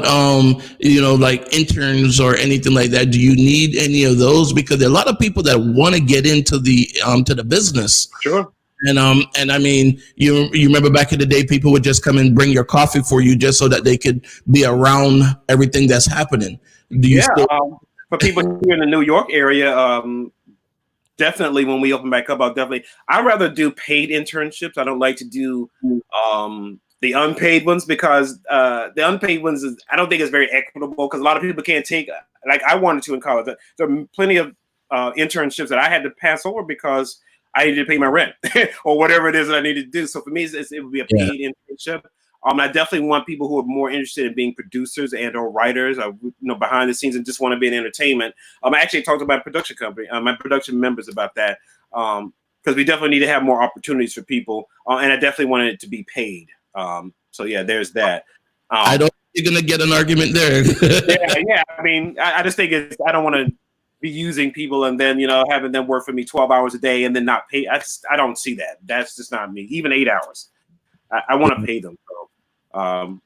like interns or anything like that? Do you need any of those? Because there are a lot of people that want to get into the to the business. Sure. And I mean, you remember back in the day, people would just come and bring your coffee for you just so that they could be around everything that's happening. Do you still? For people here in the New York area, definitely when we open back up, I'd rather do paid internships. I don't like to do the unpaid ones because the unpaid ones I don't think it's very equitable because a lot of people can't take like I wanted to in college. There are plenty of internships that I had to pass over because I needed to pay my rent or whatever it is that I needed to do. So for me, it would be a paid internship. I definitely want people who are more interested in being producers and or writers, behind the scenes and just want to be in entertainment. I actually talked to my production company, my production members about that because we definitely need to have more opportunities for people. And I definitely wanted it to be paid. So yeah, there's that. I don't think you're going to get an argument there. yeah. I mean, I just think I don't want to be using people and then, having them work for me 12 hours a day and then not pay. I don't see that. That's just not me. Even 8 hours. I want to pay them. So.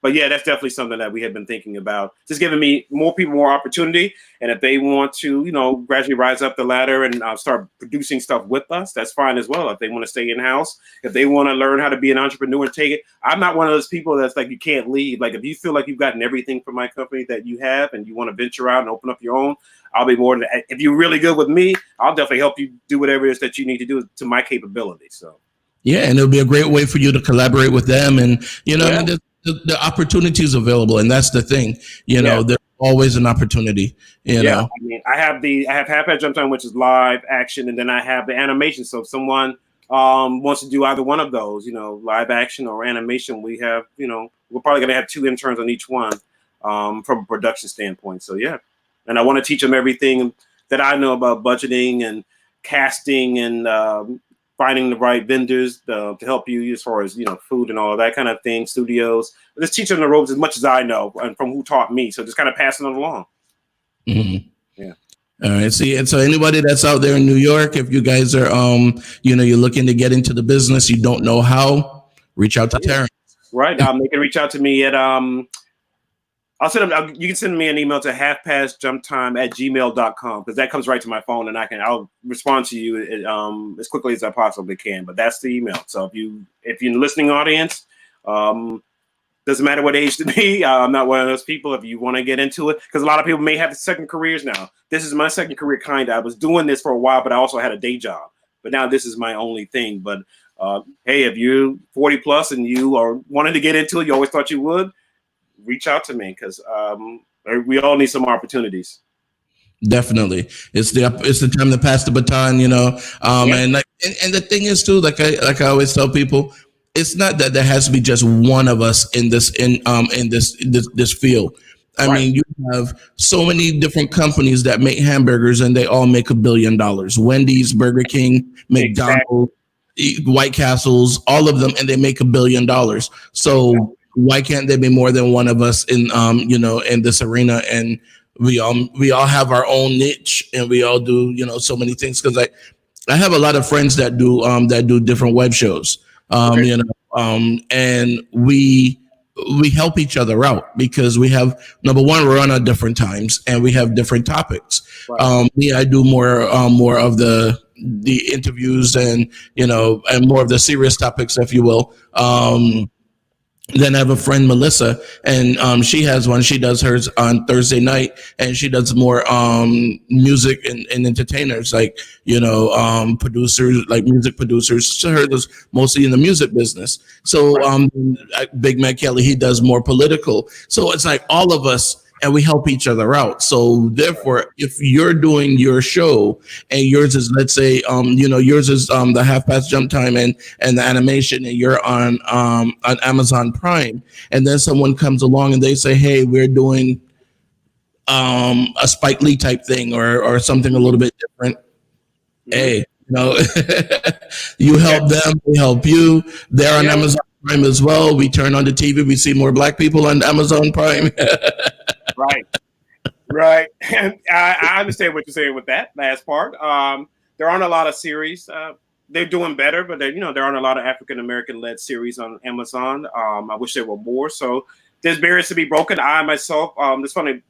But yeah, that's definitely something that we have been thinking about. Just giving me more people more opportunity, and if they want to, gradually rise up the ladder and start producing stuff with us, that's fine as well. If they want to stay in house, if they want to learn how to be an entrepreneur and take it, I'm not one of those people that's like you can't leave. Like if you feel like you've gotten everything from my company that you have, and you want to venture out and open up your own, I'll be more than. If you're really good with me, I'll definitely help you do whatever it is that you need to do to my capability. So. Yeah, and it'll be a great way for you to collaborate with them, and the opportunities available, and that's the thing. There's always an opportunity. You know, I mean, I have half past jump time, which is live action, and then I have the animation. So if someone wants to do either one of those, live action or animation, we have, we're probably gonna have 2 interns on each one from a production standpoint. So yeah, and I want to teach them everything that I know about budgeting and casting and finding the right vendors to help you as far as, food and all of that kind of thing, studios. Just teach them the ropes as much as I know and from who taught me. So just kind of passing it along. Mm-hmm. Yeah. All right. See, and so anybody that's out there in New York, if you guys are, you're looking to get into the business, you don't know how, reach out to Terrence. Right. They can reach out to me at, you can send me an email to halfpastjumptime@gmail.com because that comes right to my phone and I'll respond to you as quickly as I possibly can. But that's the email. So if you're in the listening audience, doesn't matter what age to be. I'm not one of those people. If you want to get into it, because a lot of people may have second careers now. This is my second career, kind of. I was doing this for a while, but I also had a day job. But now this is my only thing. But hey, if you're 40 plus and you are wanting to get into it, you always thought you would. Reach out to me because we all need some opportunities. Definitely, it's the time to pass the baton, and the thing is too, like I always tell people, it's not that there has to be just one of us in this field. I mean, you have so many different companies that make hamburgers and they all make $1 billion. Wendy's, Burger King, McDonald's, White Castles, all of them, and they make $1 billion. So why can't there be more than one of us in in this arena? And we all have our own niche, and we all do so many things. Because I have a lot of friends that do different web shows, and we help each other out because we have, number one, we're on at different times and we have different topics. Me, I do more of the interviews and and more of the serious topics, if you will. Then I have a friend, Melissa, and she has one. She does hers on Thursday night, and she does more music and entertainers, like producers, like music producers. So her does mostly in the music business. So Big Mac Kelly, he does more political. So it's like all of us and we help each other out. So therefore, if you're doing your show and yours is, let's say, yours is the half past jump time and the animation, and you're on Amazon Prime, and then someone comes along and they say, hey, we're doing a Spike Lee type thing or something a little bit different. Hey, you help them, they help you. They're on Amazon Prime as well. We turn on the TV, we see more black people on Amazon Prime. Right. And I understand what you're saying with that last part. There aren't a lot of series. They're doing better, but there aren't a lot of African American led series on Amazon. I wish there were more. So there's barriers to be broken. I myself, it's funny.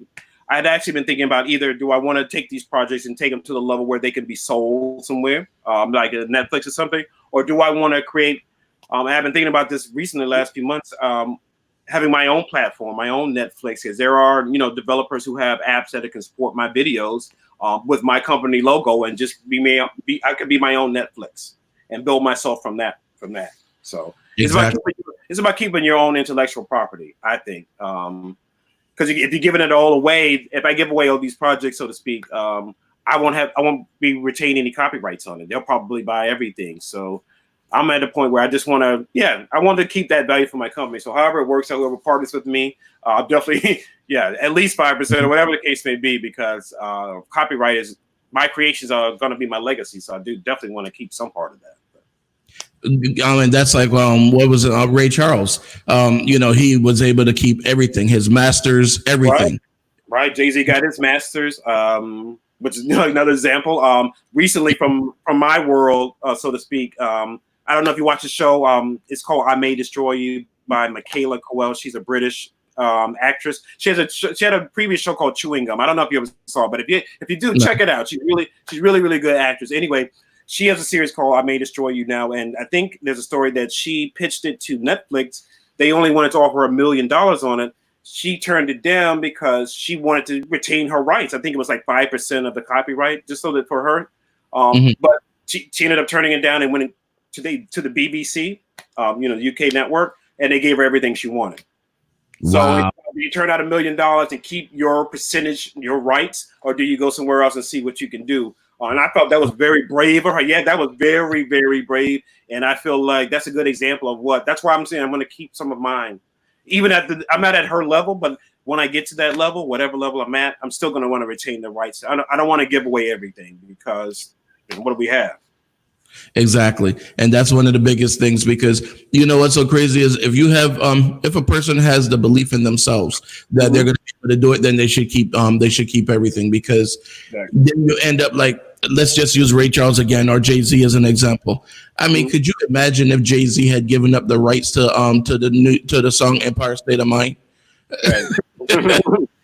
I had actually been thinking about either do I want to take these projects and take them to the level where they can be sold somewhere, like a Netflix or something, or do I want to create? I've been thinking about this recently, the last few months, having my own platform, my own Netflix. Because there are developers who have apps that can support my videos with my company logo, and just I could be my own Netflix and build myself from that. So exactly. It's about keeping your own intellectual property, I think. Because if you're giving it all away, if I give away all these projects, so to speak, I won't be retaining any copyrights on it. They'll probably buy everything. So I'm at a point where I just want to keep that value for my company. So however it works, whoever partners with me, I'll definitely, at least 5% or whatever the case may be, because copyright is, my creations are going to be my legacy. So I do definitely want to keep some part of that. And that's like what was it? Ray Charles. He was able to keep everything, his masters, everything. Right. Jay-Z got his masters, which is another example. Recently, from my world, so to speak. I don't know if you watch the show. It's called "I May Destroy You" by Michaela Coel. She's a British actress. She had a previous show called Chewing Gum. I don't know if you ever saw it, but if you do, check it out. She's really good actress. Anyway. She has a series called I May Destroy You Now. And I think there's a story that she pitched it to Netflix. They only wanted to offer $1 million on it. She turned it down because she wanted to retain her rights. I think it was like 5% of the copyright, just so that for her. But she ended up turning it down and went to the BBC, the UK network, and they gave her everything she wanted. Wow. So do you turn out $1 million and keep your percentage, your rights, or do you go somewhere else and see what you can do? And I thought that was very brave of her. Yeah, that was very, very brave. And I feel like that's a good example of that's why I'm saying I'm going to keep some of mine. Even I'm not at her level, but when I get to that level, whatever level I'm at, I'm still going to want to retain the rights. I don't want to give away everything because what do we have? Exactly. And that's one of the biggest things, because what's so crazy is if a person has the belief in themselves that they're going to be able to do it, then they should keep everything, because then you end up like, let's just use Ray Charles again, or Jay-Z as an example. I mean, could you imagine if Jay-Z had given up the rights to the song Empire State of Mind?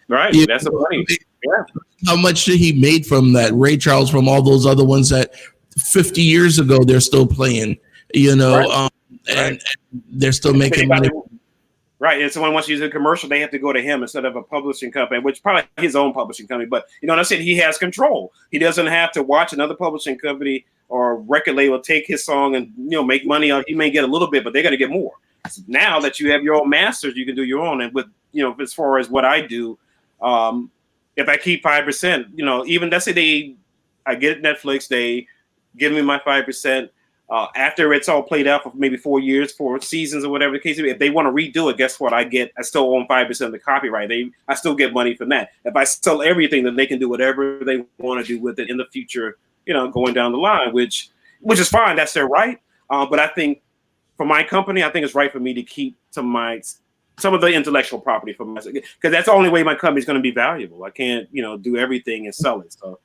Right. That's the money. Yeah. How much did he made from that? Ray Charles, from all those other ones that 50 years ago they're still playing, and they're still making money. Right. And someone wants to use a commercial, they have to go to him instead of a publishing company, which probably his own publishing company. But I said he has control. He doesn't have to watch another publishing company or record label take his song and make money on. He may get a little bit, but they're going to get more. Now that you have your own masters, you can do your own. And with as far as what I do, if I keep 5%, even let's say I get Netflix, they give me my 5%. After it's all played out for maybe 4 years, 4 seasons, or whatever the case is, if they want to redo it, guess what? I still own 5% of the copyright. I still get money from that. If I sell everything, then they can do whatever they want to do with it in the future, going down the line, which is fine. That's their right. But I think for my company, I think it's right for me to keep some of the intellectual property for myself, because that's the only way my company is going to be valuable. I can't, do everything and sell it. So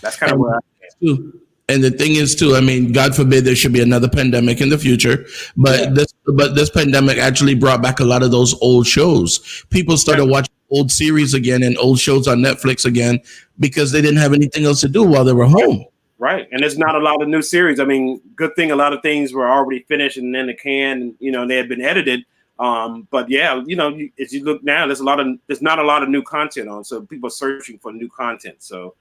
that's kind of where I am. And the thing is, too, I mean, God forbid there should be another pandemic in the future, but this pandemic actually brought back a lot of those old shows. People started watching old series again and old shows on Netflix again because they didn't have anything else to do while they were home. Right. And there's not a lot of new series. I mean, good thing a lot of things were already finished and in the can, and they had been edited. But yeah, as you look now, there's not a lot of new content on. So people are searching for new content. So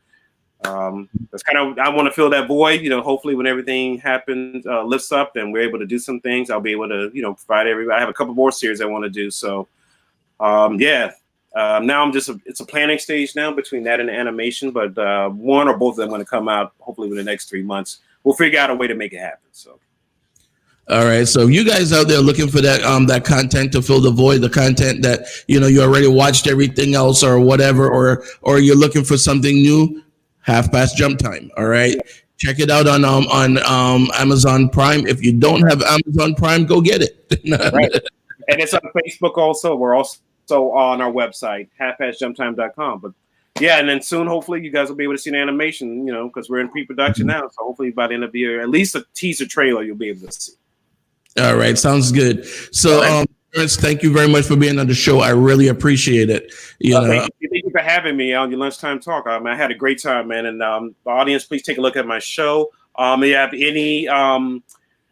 that's kind of, I want to fill that void. Hopefully when everything happens, lifts up and we're able to do some things, I'll be able to, provide everybody. I have a couple more series I want to do. So, Now it's a planning stage now between that and the animation, but one or both of them are going to come out hopefully within the next 3 months. We'll figure out a way to make it happen. So. All right. So you guys out there looking for that content to fill the void, the content that, you already watched everything else or whatever, or you're looking for something new, Half Past Jump Time. All right. Check it out on Amazon Prime. If you don't have Amazon Prime, go get it. Right. And it's on Facebook also. We're also on our website, halfpastjumptime.com. But yeah, and then soon, hopefully, you guys will be able to see the animation, because we're in pre-production now. So hopefully by the end of the year, at least a teaser trailer you'll be able to see. All right. Sounds good. So, Terrence, thank you very much for being on the show. I really appreciate it. Thank you for having me on your lunchtime talk. I had a great time, man. And the audience, please take a look at my show. If you have any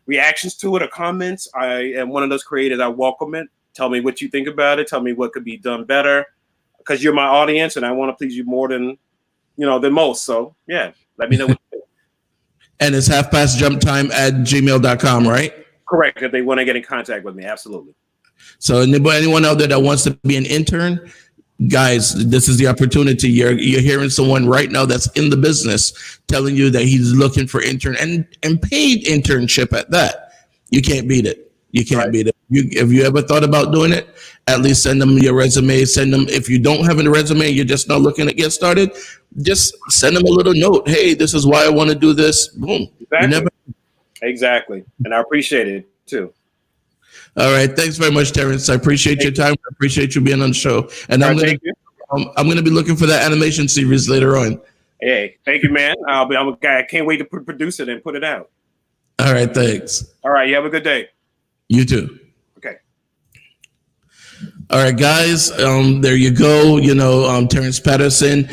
reactions to it or comments, I am one of those creators. I welcome it. Tell me what you think about it. Tell me what could be done better, because you're my audience and I want to please you more than most. So yeah, let me know what you think. And it's halfpastjumptime@gmail.com, right? Correct. If they want to get in contact with me, absolutely. So anyone out there that wants to be an intern, guys, this is the opportunity. You're hearing someone right now that's in the business telling you that he's looking for intern and paid internship at that. You can't beat it. You can't beat it. If you ever thought about doing it, at least send them your resume. Send them, if you don't have a resume, you're just not looking to get started, just send them a little note. Hey, this is why I want to do this. Boom. Exactly. And I appreciate it too. All right. Thanks very much, Terrence. I appreciate your time. I appreciate you being on the show. And I'm going to be looking for that animation series later on. Hey, thank you, man. I can't wait to produce it and put it out. All right. Thanks. All right. You have a good day. You too. Okay. All right, guys. There you go. Terrence Patterson.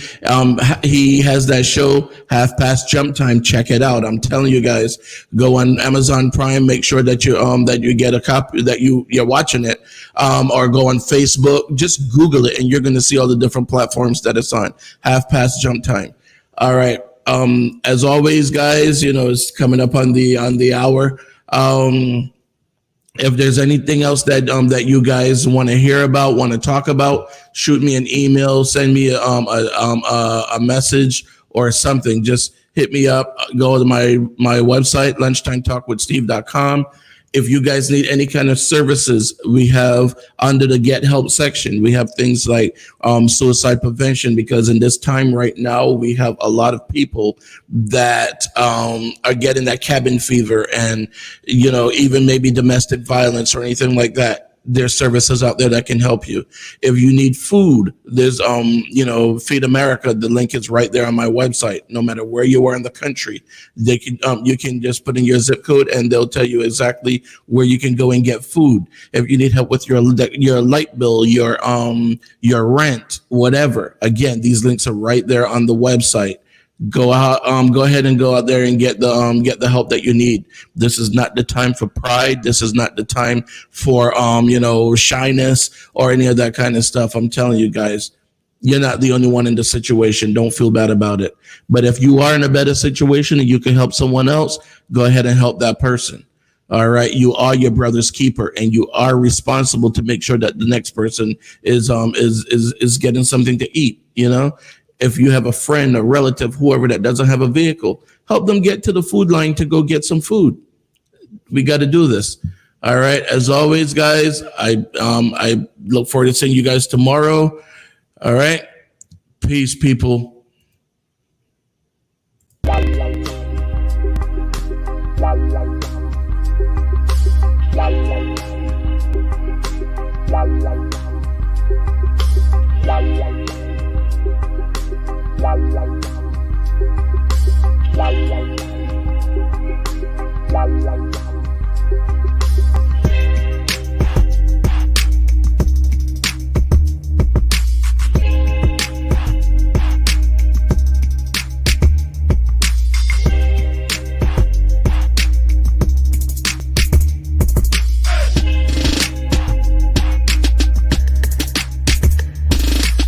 He has that show, Half Past Jump Time. Check it out. I'm telling you guys, go on Amazon Prime. Make sure that you get a copy, that you're watching it, or go on Facebook. Just Google it, and you're going to see all the different platforms that it's on. Half Past Jump Time. All right. As always, guys, it's coming up on the hour. If there's anything else that you guys want to hear about, want to talk about, shoot me an email, send me a message or something. Just hit me up. Go to my website, lunchtimetalkwithsteve.com. If you guys need any kind of services, we have under the Get Help section, we have things like suicide prevention, because in this time right now, we have a lot of people that are getting that cabin fever and, even maybe domestic violence or anything like that. There's services out there that can help you. If you need food, there's, Feed America. The link is right there on my website. No matter where you are in the country, they can, you can just put in your zip code and they'll tell you exactly where you can go and get food. If you need help with your light bill, your rent, whatever. Again, these links are right there on the website. Go out, go ahead and go out there and get the help that you need. This is not the time for pride. This is not the time for, shyness or any of that kind of stuff. I'm telling you guys, you're not the only one in the situation. Don't feel bad about it. But if you are in a better situation and you can help someone else, go ahead and help that person. All right. You are your brother's keeper, and you are responsible to make sure that the next person is getting something to eat, If you have a friend, a relative, whoever that doesn't have a vehicle, help them get to the food line to go get some food. We got to do this. All right. As always, guys, I look forward to seeing you guys tomorrow. All right. Peace, people.